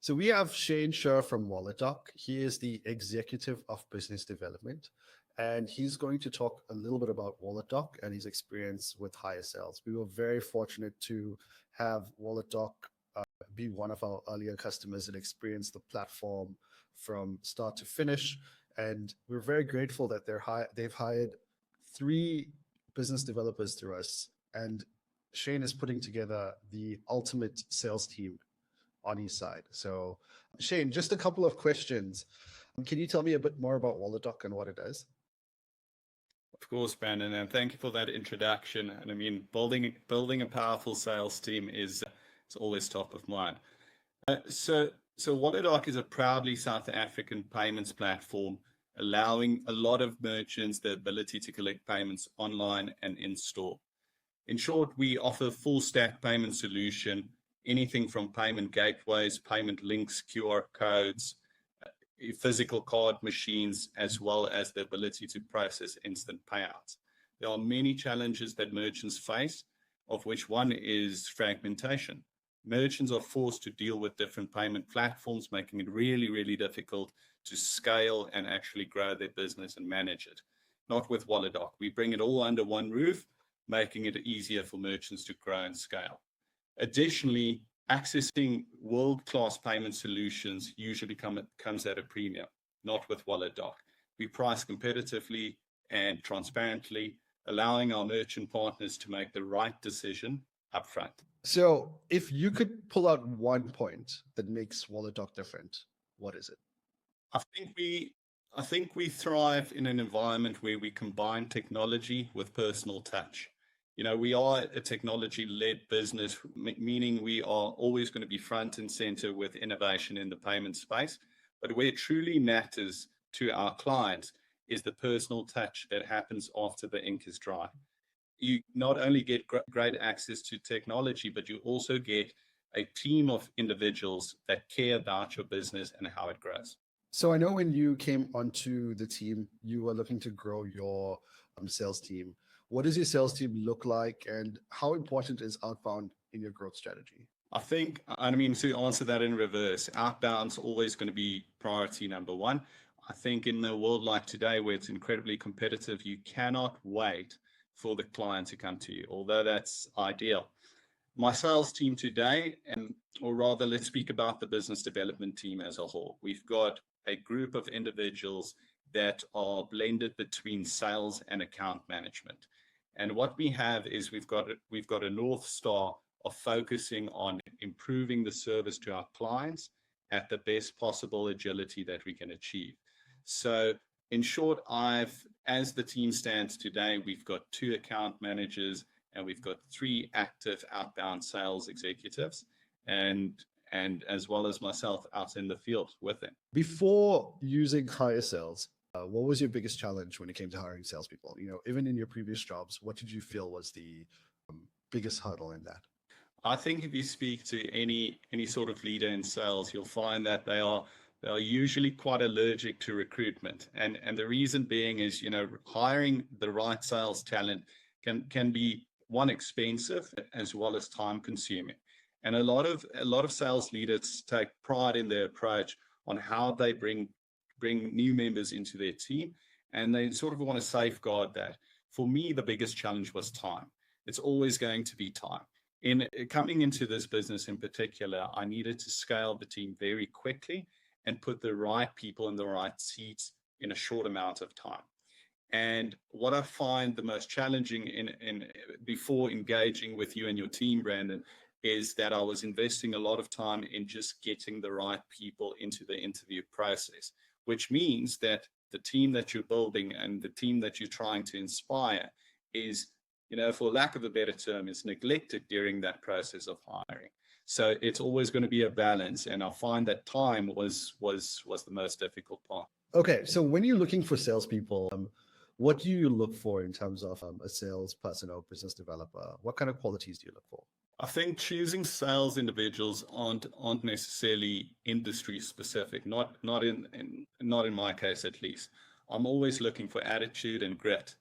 So we have Sher from Walletdoc. He is the executive of business development, and he's going to talk a little bit about Walletdoc and his experience with higher sales. We were very fortunate to have Walletdoc be one of our earlier customers and experience the platform from start to finish. And we're very grateful that they've hired three business developers through us, and Shane is putting together the ultimate sales team on his side. So, Shane, just a couple of questions. Can you tell me a bit more about Walletdoc and what it does? Of course, Brandon, and thank you for that introduction. And I mean, building a powerful sales team is always top of mind. So Walletdoc is a proudly South African payments platform, allowing a lot of merchants the ability to collect payments online and in store. In short, we offer full stack payment solution, anything from payment gateways, payment links, QR codes, physical card machines, as well as the ability to process instant payouts. There are many challenges that merchants face, of which one is fragmentation. Merchants are forced to deal with different payment platforms, making it really, really difficult to scale and actually grow their business and manage it. Not with Walletdoc. We bring it all under one roof, making it easier for merchants to grow and scale. Additionally, accessing world-class payment solutions usually comes at a premium, not with Walletdoc. We price competitively and transparently, allowing our merchant partners to make the right decision upfront. So, if you could pull out one point that makes Walletdoc different, what is it? I think we thrive in an environment where we combine technology with personal touch. You know, we are a technology-led business, meaning we are always going to be front and center with innovation in the payment space. But where it truly matters to our clients is the personal touch that happens after the ink is dry. You not only get great access to technology, but you also get a team of individuals that care about your business and how it grows. So I know when you came onto the team, you were looking to grow your sales team. What does your sales team look like, and how important is outbound in your growth strategy? I mean, to answer that in reverse, outbound's always going to be priority number one. I think in a world like today, where it's incredibly competitive, you cannot wait for the client to come to you, although that's ideal. My sales team today, or rather, let's speak about the business development team as a whole. We've got a group of individuals that are blended between sales and account management. And what we have is we've got a North Star of focusing on improving the service to our clients at the best possible agility that we can achieve. So in short, as the team stands today, we've got 2 account managers and we've got 3 active outbound sales executives, and as well as myself out in the field with them. Before using HireSales, what was your biggest challenge when it came to hiring salespeople? You know, even in your previous jobs, what did you feel was the biggest hurdle in that? I think if you speak to any sort of leader in sales, you'll find that they are usually quite allergic to recruitment, and the reason being is, you know, hiring the right sales talent can be one, expensive, as well as time consuming. And a lot of sales leaders take pride in their approach on how they bring new members into their team, and they sort of want to safeguard that. For me, the biggest challenge was time. It's always going to be time. In coming into this business in particular, I needed to scale the team very quickly and put the right people in the right seats in a short amount of time. And what I find the most challenging in before engaging with you and your team, Brandon, is that I was investing a lot of time in just getting the right people into the interview process, which means that the team that you're building and the team that you're trying to inspire is, you know, for lack of a better term, is neglected during that process of hiring. So it's always going to be a balance, and I find that time was the most difficult part. Okay, so when you're looking for salespeople, what do you look for in terms of a salesperson or business developer? What kind of qualities do you look for? I think choosing sales individuals aren't necessarily industry specific. Not in my case, at least. I'm always looking for attitude and grit.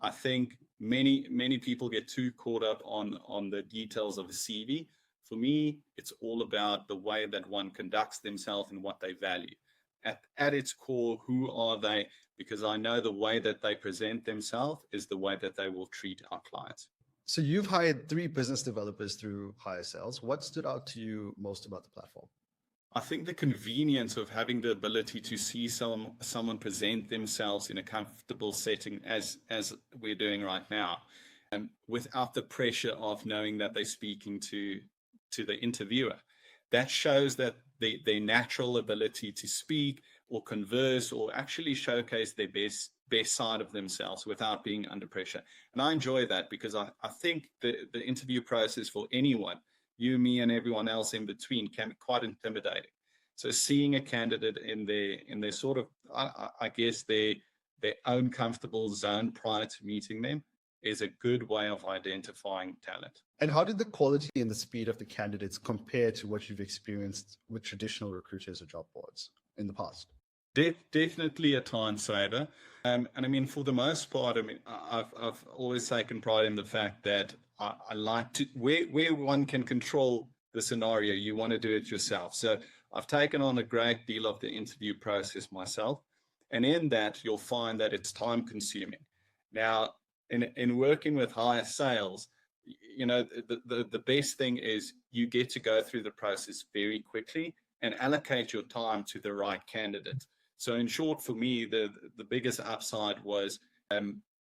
I think many people get too caught up on the details of a CV. For me, it's all about the way that one conducts themselves and what they value. At its core, who are they? Because I know the way that they present themselves is the way that they will treat our clients. So you've hired 3 business developers through HireSales. What stood out to you most about the platform? I think the convenience of having the ability to see someone present themselves in a comfortable setting as we're doing right now, without the pressure of knowing that they're speaking to the interviewer. That shows that their natural ability to speak or converse or actually showcase their best side of themselves without being under pressure. And I enjoy that because I think the interview process for anyone, you, me, and everyone else in between, can be quite intimidating. So seeing a candidate in their sort of, I guess, their own comfortable zone prior to meeting them is a good way of identifying talent. And how did the quality and the speed of the candidates compare to what you've experienced with traditional recruiters or job boards in the past? Definitely a time saver. And I mean, for the most part, I mean, I've always taken pride in the fact that I like to, where one can control the scenario, you want to do it yourself. So I've taken on a great deal of the interview process myself. And in that, you'll find that it's time consuming. Now, in working with HireSales, you know, the best thing is you get to go through the process very quickly and allocate your time to the right candidate. So in short, for me, the biggest upside was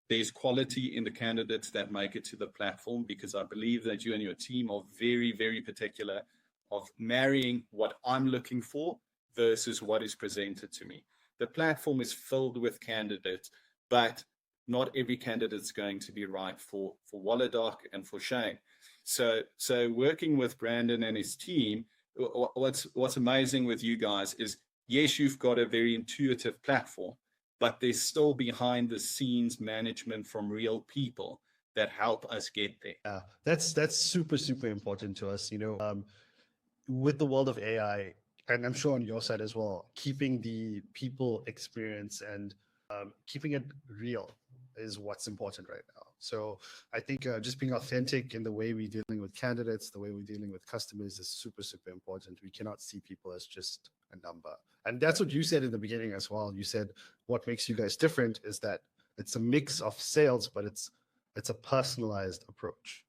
there's quality in the candidates that make it to the platform, because I believe that you and your team are very, very particular of marrying what I'm looking for versus what is presented to me. The platform is filled with candidates, but not every candidate is going to be right for Walletdoc and for Shane. So working with Brandon and his team, what's amazing with you guys is, yes, you've got a very intuitive platform, but there's still behind the scenes management from real people that help us get there. Yeah, that's super, super important to us. With the world of AI, and I'm sure on your side as well, keeping the people experience and keeping it real is what's important right now. So I think just being authentic in the way we're dealing with candidates, the way we're dealing with customers is super, super important. We cannot see people as just a number. And that's what you said in the beginning as well. You said what makes you guys different is that it's a mix of sales, but it's a personalized approach,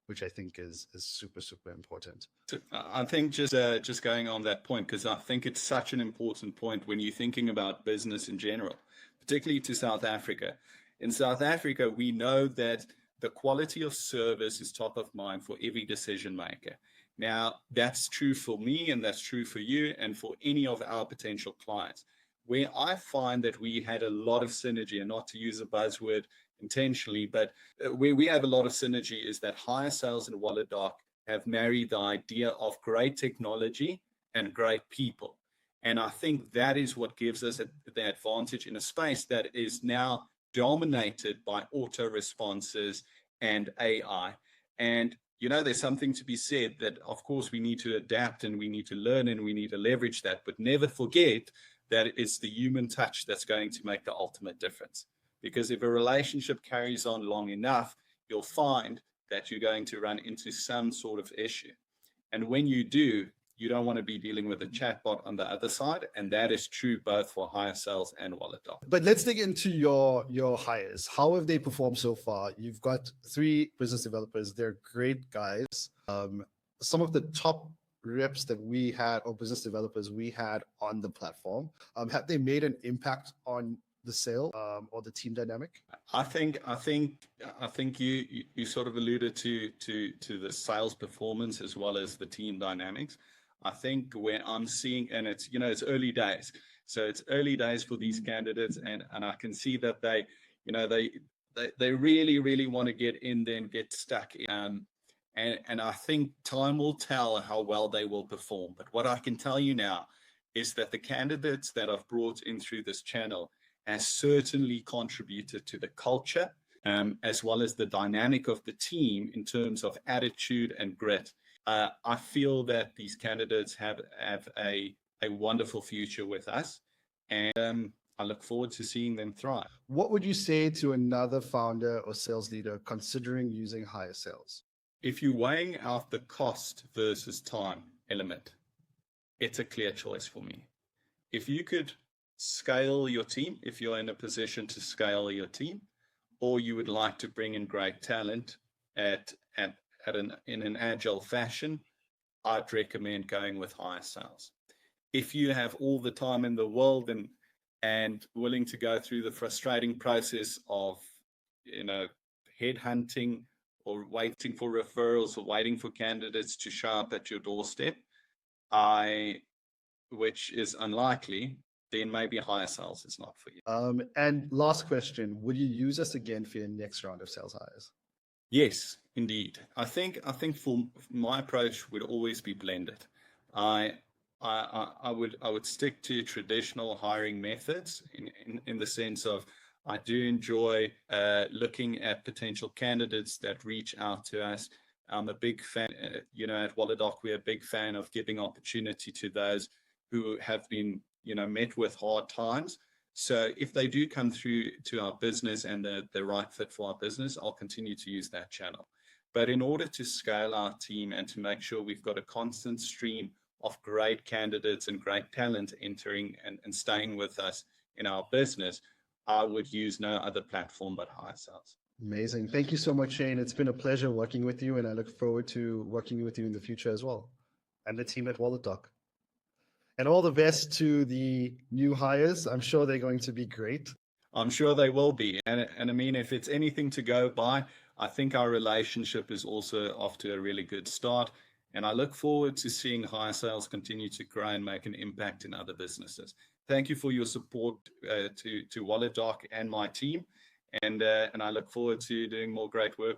which I think is super, super important. So I think just going on that point, because I think it's such an important point when you're thinking about business in general, particularly to South Africa. In South Africa, we know that the quality of service is top of mind for every decision maker. Now, that's true for me, and that's true for you, and for any of our potential clients. Where I find that we had a lot of synergy, and not to use a buzzword intentionally, but where we have a lot of synergy is that HireSales and Walletdoc have married the idea of great technology and great people. And I think that is what gives us the advantage in a space that is now dominated by auto responses and AI. And, there's something to be said that, of course, we need to adapt and we need to learn and we need to leverage that, but never forget that it's the human touch that's going to make the ultimate difference. Because if a relationship carries on long enough, you'll find that you're going to run into some sort of issue. And when you do, you don't want to be dealing with a chatbot on the other side. And that is true both for HireSales and Walletdoc. But let's dig into your hires. How have they performed so far? You've got 3 business developers. They're great guys. Some of the top reps that we had, or business developers we had on the platform, have they made an impact on the sale or the team dynamic? I think you sort of alluded to the sales performance as well as the team dynamics. I think where I'm seeing, and it's it's early days, so it's early days for these candidates, and I can see that they really want to get in there and get stuck in. And I think time will tell how well they will perform. But what I can tell you now is that the candidates that I've brought in through this channel has certainly contributed to the culture, as well as the dynamic of the team in terms of attitude and grit. I feel that these candidates have a wonderful future with us, and I look forward to seeing them thrive. What would you say to another founder or sales leader considering using HireSales? if you're weighing out the cost versus time element, it's a clear choice for me. If you could scale your team, if you're in a position to scale your team, or you would like to bring in great talent in an agile fashion, I'd recommend going with HireSales. If you have all the time in the world and willing to go through the frustrating process of, headhunting or waiting for referrals or waiting for candidates to show up at your doorstep, which is unlikely, then maybe HireSales is not for you. And last question, would you use us again for your next round of sales hires? Yes, indeed. I think for my approach would always be blended. I would stick to traditional hiring methods in the sense of I do enjoy looking at potential candidates that reach out to us. I'm a big fan, at Walletdoc, we're a big fan of giving opportunity to those who have been, met with hard times. So if they do come through to our business and they're the right fit for our business, I'll continue to use that channel. But in order to scale our team and to make sure we've got a constant stream of great candidates and great talent entering and staying with us in our business, I would use no other platform but HireSales. Amazing. Thank you so much, Shane. It's been a pleasure working with you, and I look forward to working with you in the future as well, and the team at Walletdoc. And all the best to the new hires. I'm sure they're going to be great. I'm sure they will be. And I mean, if it's anything to go by, I think our relationship is also off to a really good start. And I look forward to seeing HireSales continue to grow and make an impact in other businesses. Thank you for your support to Walletdoc and my team. And I look forward to doing more great work with